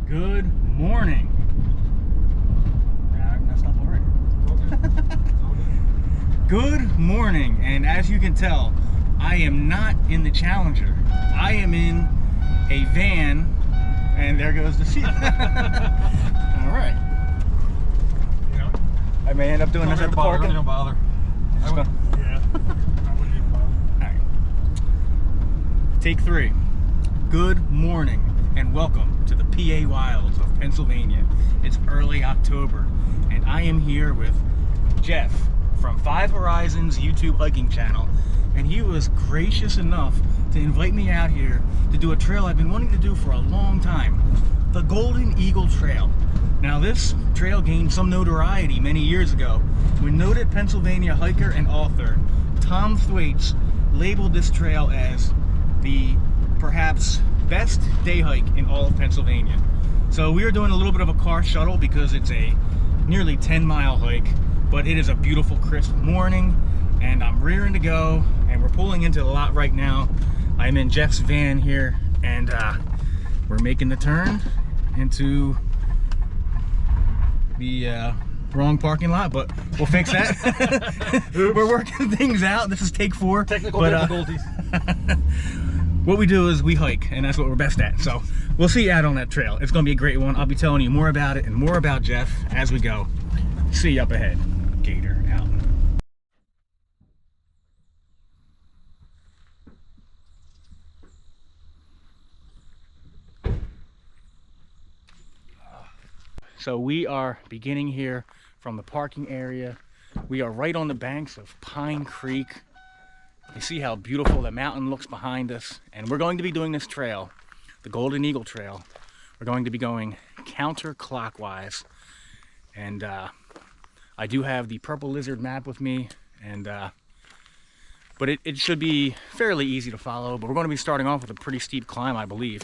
Good morning. I messed up already. Good morning, and as you can tell, I am not in the Challenger. I am in a van, and there goes the seat. All right. You know, I may end up doing this at the parking. Don't bother. Yeah. I wouldn't even bother. All right. Take 3. Good morning, and welcome to the PA wilds of Pennsylvania. It's early October, and I am here with Jeff from Five Horizons YouTube hiking channel, and he was gracious enough to invite me out here to do a trail I've been wanting to do for a long time, the Golden Eagle Trail. Now, this trail gained some notoriety many years ago when noted Pennsylvania hiker and author Tom Thwaites labeled this trail as the perhaps best day hike in all of Pennsylvania. So we are doing a little bit of a car shuttle because it's a nearly 10-mile hike, but it is a beautiful crisp morning, and I'm rearing to go, and we're pulling into the lot right now. I'm in Jeff's van here, and we're making the turn into the wrong parking lot, but we'll fix that. We're working things out. This is take 4. Technical difficulties. What we do is we hike, and that's what we're best at. So we'll see you out on that trail. It's going to be a great one. I'll be telling you more about it and more about Jeff as we go. See you up ahead. Gator out. So we are beginning here from the parking area. We are right on the banks of Pine Creek. You see how beautiful the mountain looks behind us, and we're going to be doing this trail, the Golden Eagle Trail. We're going to be going counterclockwise, and I do have the Purple Lizard map with me, and but it should be fairly easy to follow. But we're going to be starting off with a pretty steep climb, I believe,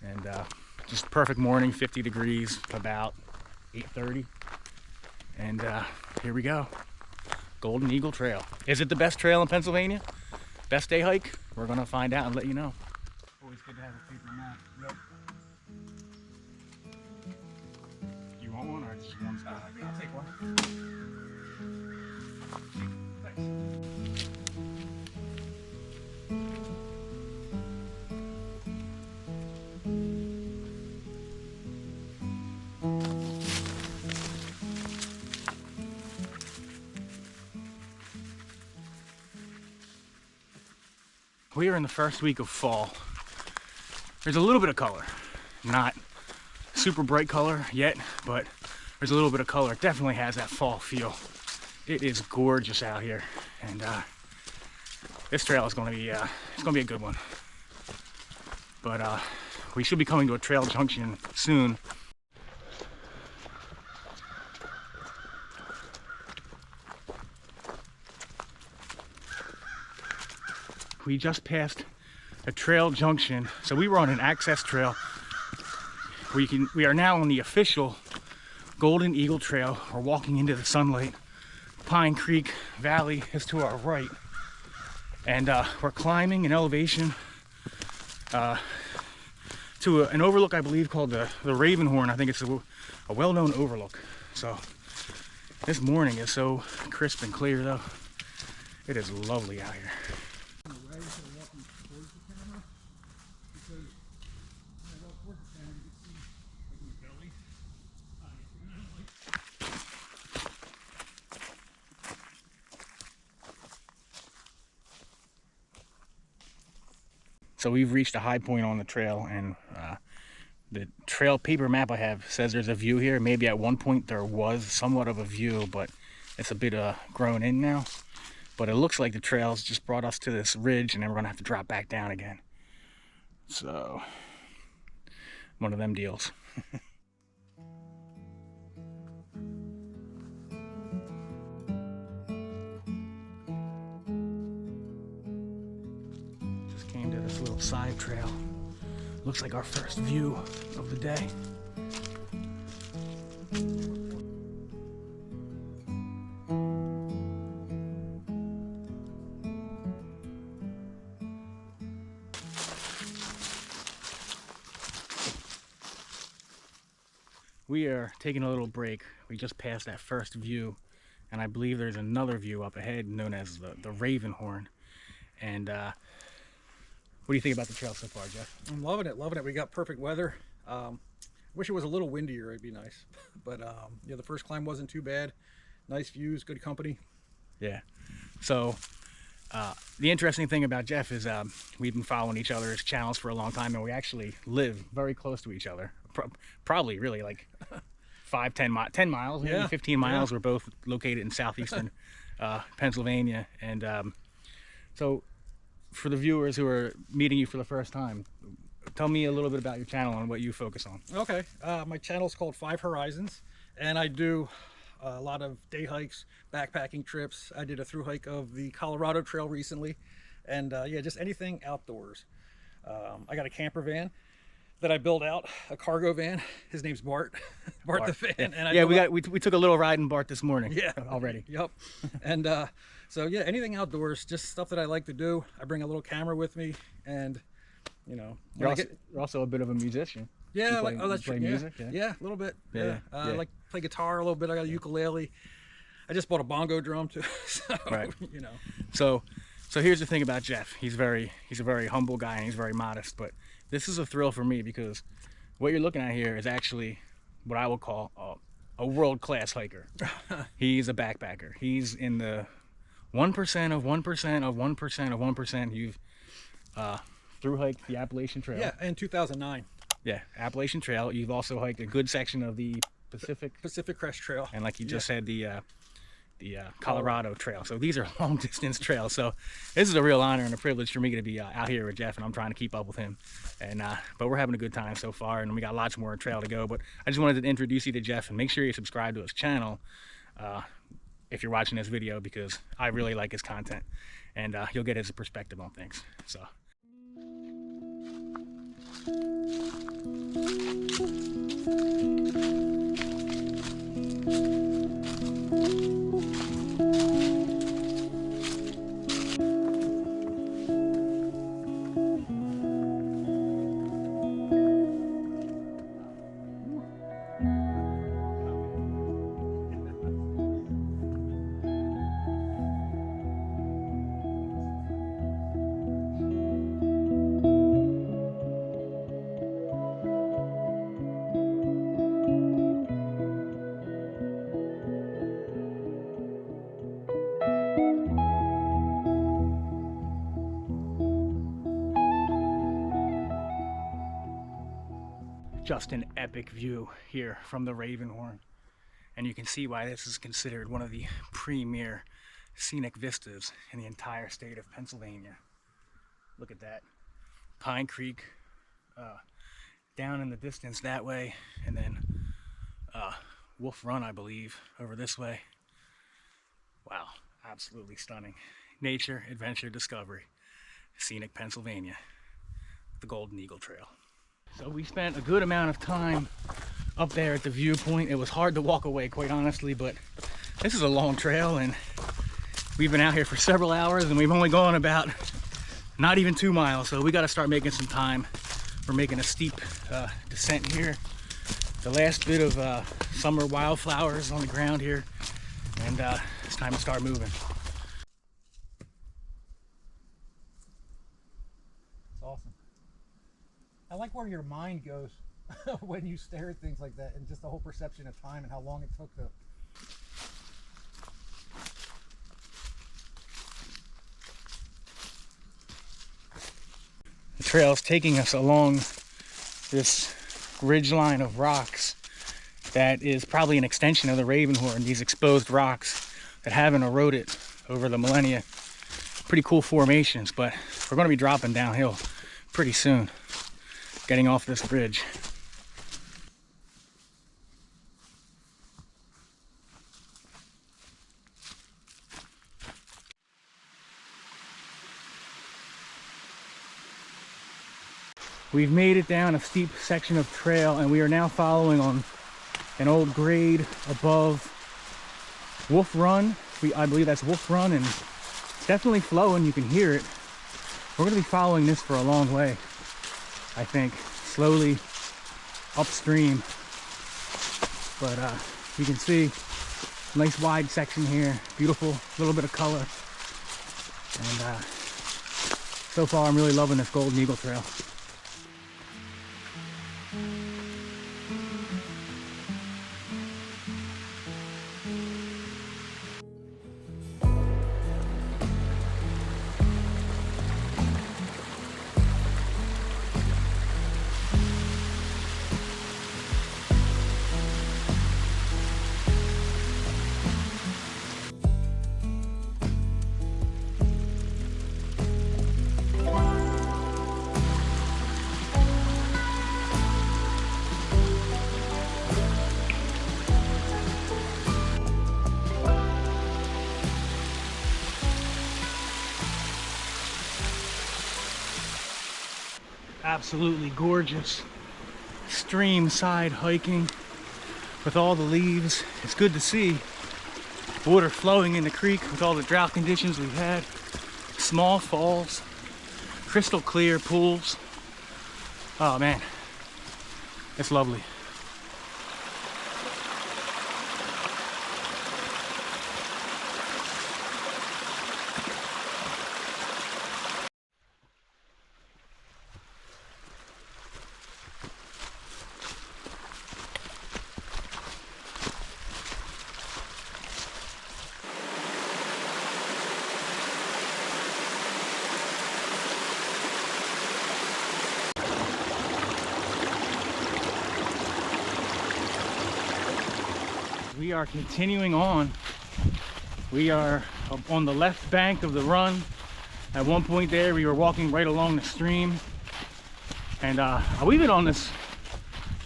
and just perfect morning, 50 degrees, about 8:30, and here we go. Golden Eagle Trail. Is it the best trail in Pennsylvania? Best day hike? We're gonna find out and let you know. Always good to have a paper map. Yep. You want one or just one spot? I'll take one. Thanks. We are in the first week of fall. There's a little bit of color. Not super bright color yet, but there's a little bit of color. It definitely has that fall feel. It is gorgeous out here, and this trail is going to be it's going to be a good one. But we should be coming to a trail junction soon. We just passed a trail junction, so we were on an access trail. We are now on the official Golden Eagle Trail. We're walking into the sunlight. Pine Creek Valley is to our right, and we're climbing an elevation to an overlook, I believe, called the Ravenhorn. I think it's a well-known overlook. So this morning is so crisp and clear, though. It is lovely out here. So we've reached a high point on the trail, and the trail paper map I have says there's a view here. Maybe at one point there was somewhat of a view, but it's a bit grown in now. But it looks like the trails just brought us to this ridge, and then we're gonna have to drop back down again. So, one of them deals. Just came to this little side trail. Looks like our first view of the day. We are taking a little break. We just passed that first view, and I believe there's another view up ahead known as the Ravenhorn. And what do you think about the trail so far, Jeff? I'm loving it, loving it. We got perfect weather. Wish it was a little windier, it'd be nice. But yeah, the first climb wasn't too bad. Nice views, good company. Yeah. So the interesting thing about Jeff is we've been following each other's channels for a long time, and we actually live very close to each other. Probably really like 10 miles, maybe Yeah. 15 miles. We're both located in southeastern Pennsylvania. And so for the viewers who are meeting you for the first time, tell me a little bit about your channel and what you focus on. Okay, my channel's called 5 Horizons, and I do a lot of day hikes, backpacking trips. I did a through hike of the Colorado Trail recently, and yeah, just anything outdoors. I got a camper van that I built out, a cargo van. His name's Bart, Bart the van. And we took a little ride in Bart this morning. Yeah, already. Yep. And so yeah, anything outdoors, just stuff that I like to do. I bring a little camera with me, and you know, You're also a bit of a musician. yeah, you play music. Yeah, a little bit. Yeah. I like to play guitar a little bit. I got a ukulele. I just bought a bongo drum too. So, Right. you know. So here's the thing about Jeff. He's a very humble guy, and he's very modest. But this is a thrill for me because what you're looking at here is actually what I would call a world-class hiker. He's a backpacker. He's in the 1% of 1% of 1% of 1%. You've through hiked the Appalachian Trail. Yeah, in 2009. Yeah, Appalachian Trail. You've also hiked a good section of the Pacific Crest Trail. and like you just said, the Colorado Trail. So these are long distance trails. So this is a real honor and a privilege for me to be out here with Jeff, and I'm trying to keep up with him. And but we're having a good time so far, and we got lots more trail to go. But I just wanted to introduce you to Jeff, and make sure you subscribe to his channel if you're watching this video, because I really like his content, and you'll get his perspective on things. So. Just an epic view here from the Ravenhorn, and you can see why this is considered one of the premier scenic vistas in the entire state of Pennsylvania. Look at that. Pine Creek down in the distance that way, and then Wolf Run, I believe, over this way. Wow, absolutely stunning. Nature, adventure, discovery. Scenic Pennsylvania. The Golden Eagle Trail. So we spent a good amount of time up there at the viewpoint. It was hard to walk away, quite honestly, but this is a long trail, and we've been out here for several hours, and we've only gone about not even 2 miles, so we got to start making some time. We're making a steep descent here. The last bit of summer wildflowers on the ground here, and it's time to start moving. It's awesome. I like where your mind goes when you stare at things like that, and just the whole perception of time and how long it took to. The trail's taking us along this ridge line of rocks that is probably an extension of the Ravenhorn, these exposed rocks that haven't eroded over the millennia. Pretty cool formations, but we're going to be dropping downhill pretty soon, getting off this bridge. We've made it down a steep section of trail, and we are now following on an old grade above Wolf Run. I believe that's Wolf Run, and it's definitely flowing. You can hear it. We're going to be following this for a long way, I think, slowly upstream. But you can see nice wide section here, beautiful, little bit of color. And so far I'm really loving this Golden Eagle Trail. Absolutely gorgeous stream side hiking with all the leaves. It's good to see water flowing in the creek with all the drought conditions we've had. Small falls, crystal clear pools. Oh man, it's lovely. We are continuing on. We are on the left bank of the run. At one point there, we were walking right along the stream. And we've been on this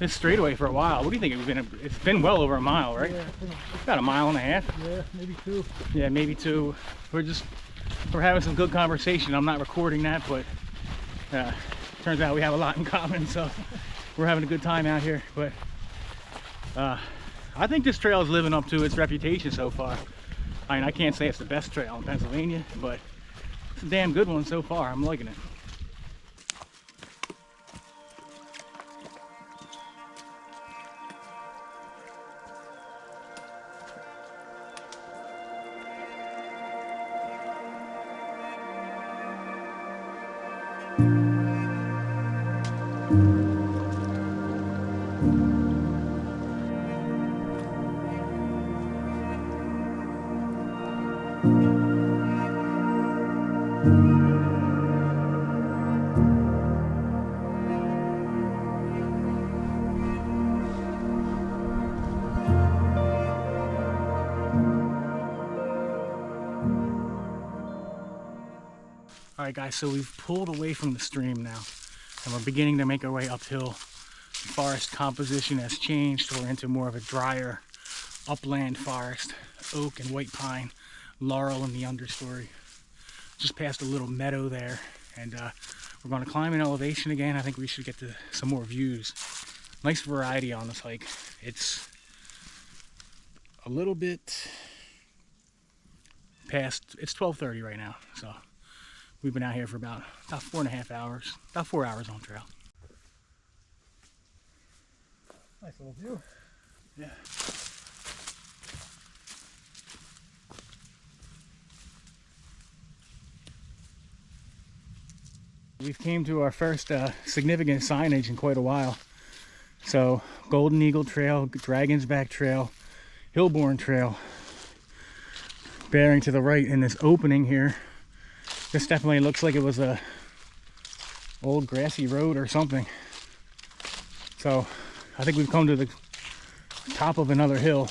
straightaway for a while. What do you think? It's been well over a mile, right? Yeah, About a mile and a half. yeah, maybe 2. Yeah, maybe 2. We're having some good conversation. I'm not recording that, but turns out we have a lot in common, so we're having a good time out here. But I think this trail is living up to its reputation so far. I mean, I can't say it's the best trail in Pennsylvania, but it's a damn good one so far. I'm liking it. All right, guys, so we've pulled away from the stream now, and we're beginning to make our way uphill. The forest composition has changed. We're into more of a drier upland forest, oak and white pine, laurel in the understory. Just past a little meadow there, and we're going to climb an elevation again. I think we should get to some more views. Nice variety on this hike. It's a little bit past, it's 12:30 right now, so we've been out here for about 4.5 hours, about 4 hours on trail. Nice little view. Yeah. We've came to our first significant signage in quite a while. So, Golden Eagle Trail, Dragon's Back Trail, Hillborn Trail. Bearing to the right in this opening here. This definitely looks like it was a old grassy road or something. So I think we've come to the top of another hill.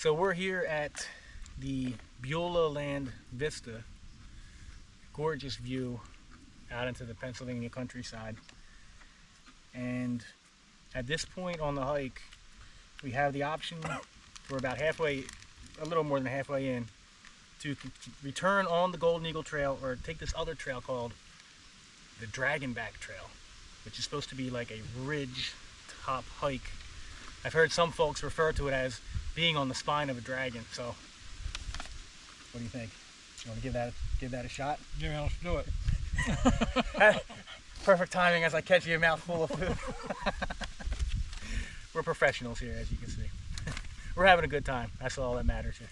So we're here at the Beulahland vista. Gorgeous view out into the Pennsylvania countryside. And at this point on the hike, we have the option, we're about halfway, a little more than halfway in, to return on the Golden Eagle Trail or take this other trail called the Dragonback Trail, which is supposed to be like a ridge top hike. I've heard some folks refer to it as being on the spine of a dragon. So what do you think? You want to give that a shot? Yeah, let's do it. Perfect timing as I catch you a mouthful of food. We're professionals here, as you can see. We're having a good time. That's all that matters here.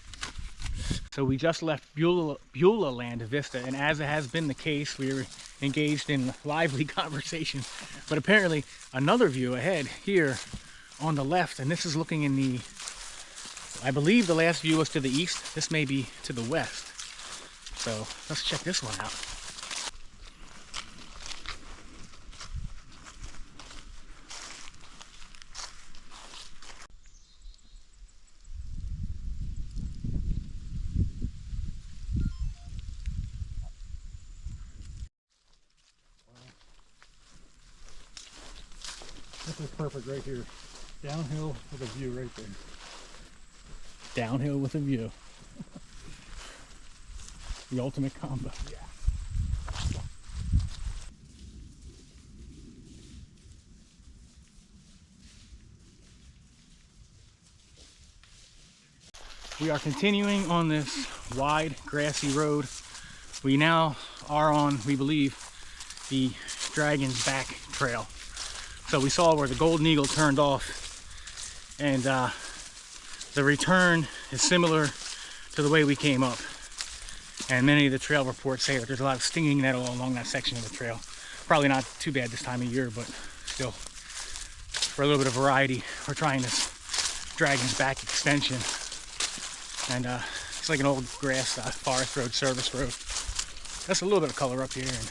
So we just left Beulahland Vista, and as it has been the case, we were engaged in lively conversation. But apparently another view ahead here on the left, and this is looking in the, I believe the last view was to the east. This may be to the west. So let's check this one out. This is perfect right here. Downhill with a view right there. Downhill with a view. The ultimate combo. Yeah. We are continuing on this wide grassy road. We now are on, we believe, the Dragon's Back Trail. So we saw where the Golden Eagle turned off, and the return is similar to the way we came up. And many of the trail reports say that there's a lot of stinging nettle along that section of the trail. Probably not too bad this time of year, but still, for a little bit of variety, we're trying this Dragon's Back extension. And it's like an old grass forest road, service road. That's a little bit of color up here, and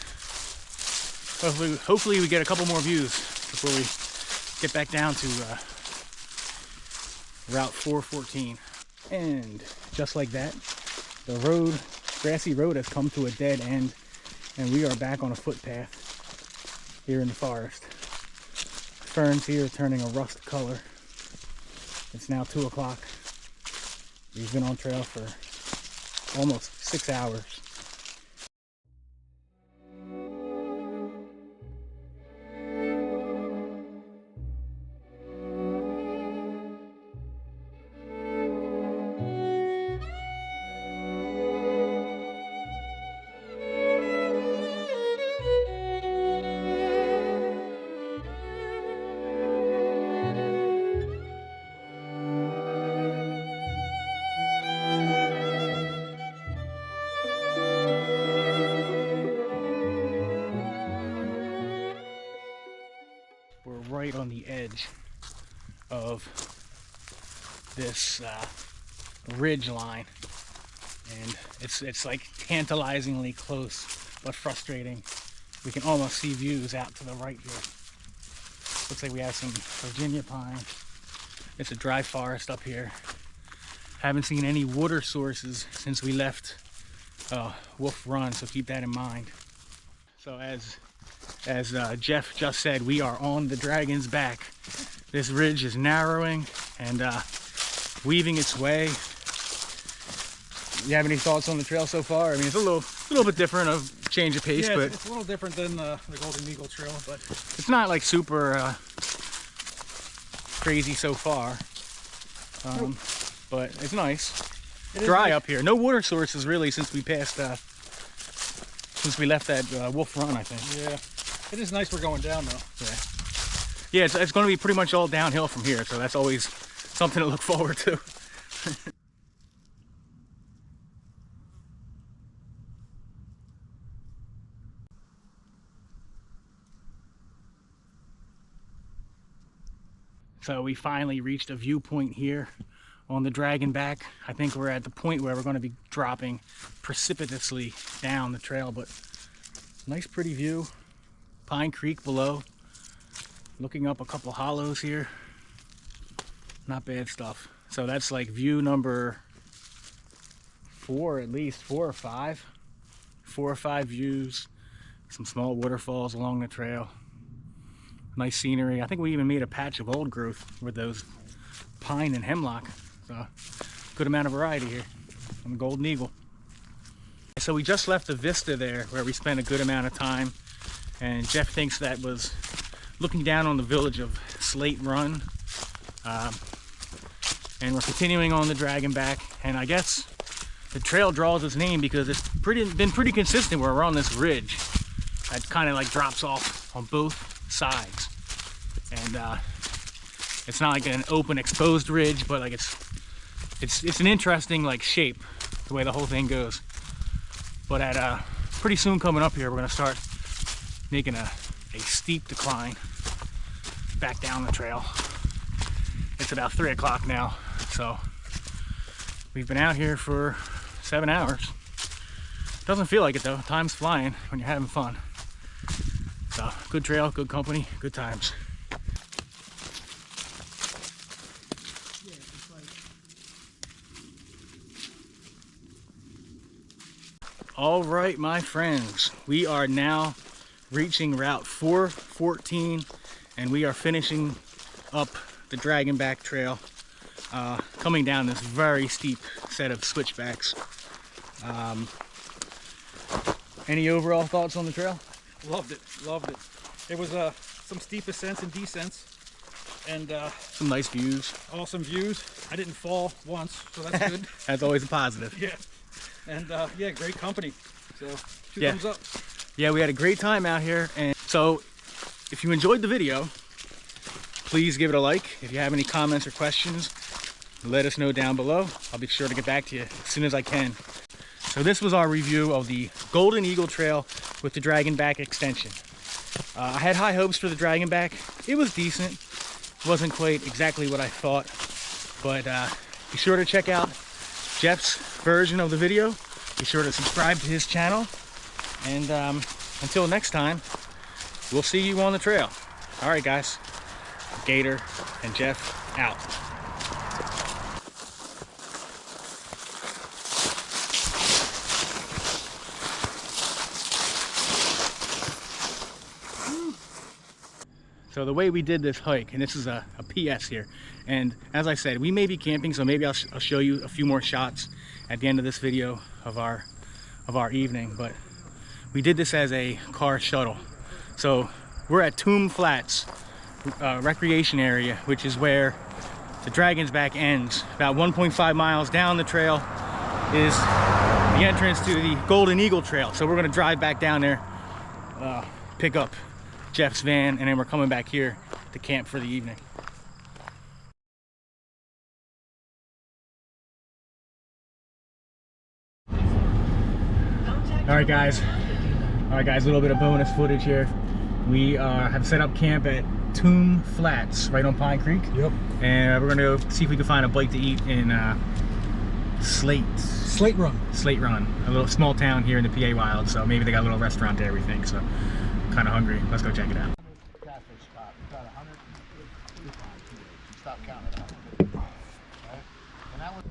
hopefully we get a couple more views before we get back down to Route 414. And just like that, the road, grassy road, has come to a dead end, and we are back on a footpath here in the forest. Ferns here turning a rust color. It's now 2 o'clock. We've been on trail for almost 6 hours. We're right on the edge of this ridge line, and it's like tantalizingly close but frustrating. We can almost see views out to the right here. Looks like we have some Virginia pine. It's a dry forest up here. Haven't seen any water sources since we left Wolf Run, so keep that in mind. So as Jeff just said, we are on the Dragon's Back. This ridge is narrowing and weaving its way. You have any thoughts on the trail so far? I mean, it's a little bit different, of change of pace, Yeah, but it's a little different than the Golden Eagle Trail, but it's not like super crazy so far. But it's nice. it is Dry nice. up here. No water sources really since we passed, since we left that Wolf Run, I think. Yeah, it is nice we're going down though. Yeah, it's going to be pretty much all downhill from here, so that's always something to look forward to. So we finally reached a viewpoint here on the Dragonback. I think we're at the point where we're going to be dropping precipitously down the trail, but nice pretty view. Pine Creek below. Looking up a couple hollows here. Not bad stuff. So that's like view number 4, at least 4 or 5. 4 or 5 views. Some small waterfalls along the trail. Nice scenery. I think we even made a patch of old growth with those pine and hemlock. So good amount of variety here on the Golden Eagle. So we just left the vista there where we spent a good amount of time, and Jeff thinks that was looking down on the village of Slate Run. And we're continuing on the Dragonback, and I guess the trail draws its name because it's been pretty consistent where we're on this ridge that kind of like drops off on both sides, and it's not like an open exposed ridge, but like it's an interesting like shape the way the whole thing goes. But at pretty soon coming up here, we're gonna start making a steep decline back down the trail. It's about 3 o'clock now, so we've been out here for 7 hours. Doesn't feel like it though. Time's flying when you're having fun. So good trail, good company, good times. All right, my friends, we are now reaching Route 414, and we are finishing up the Dragonback Trail, coming down this very steep set of switchbacks. Any overall thoughts on the trail? Loved it. It was some steep ascents and descents, and some nice views. awesome views. I didn't fall once, so that's good. That's always a positive. Yeah, and yeah, great company. So two Yeah. thumbs up. Yeah, we had a great time out here, and so if you enjoyed the video, please give it a like. If you have any comments or questions, let us know down below. I'll be sure to get back to you as soon as I can. So this was our review of the Golden Eagle Trail with the Dragonback extension. I had high hopes for the Dragonback. It was decent. Wasn't quite exactly what I thought, but be sure to check out Jeff's version of the video. Be sure to subscribe to his channel, and until next time, we'll see you on the trail. All right, guys. Gator and Jeff out. So the way we did this hike, and this is a PS here, and as I said, we may be camping, so maybe I'll show you a few more shots at the end of this video of our evening, but we did this as a car shuttle. So we're at Tomb Flats recreation area, which is where the Dragonback ends. About 1.5 miles down the trail is the entrance to the Golden Eagle Trail. So we're gonna drive back down there, pick up Jeff's van, and then we're coming back here to camp for the evening. All right guys, a little bit of bonus footage here. We have set up camp at Tomb Flats right on Pine Creek. Yep. And we're gonna go see if we can find a bite to eat in Slate Run, a little small town here in the PA Wild. So maybe they got a little restaurant there, we think. So kind of hungry. Let's go check it out. Stop counting. And that was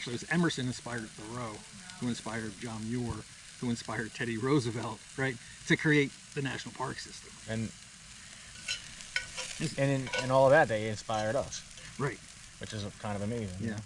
actually, it was Emerson inspired Thoreau, who inspired John Muir, who inspired Teddy Roosevelt, right, to create the national park system. And in all of that, they inspired us, Right. which is kind of amazing. Yeah.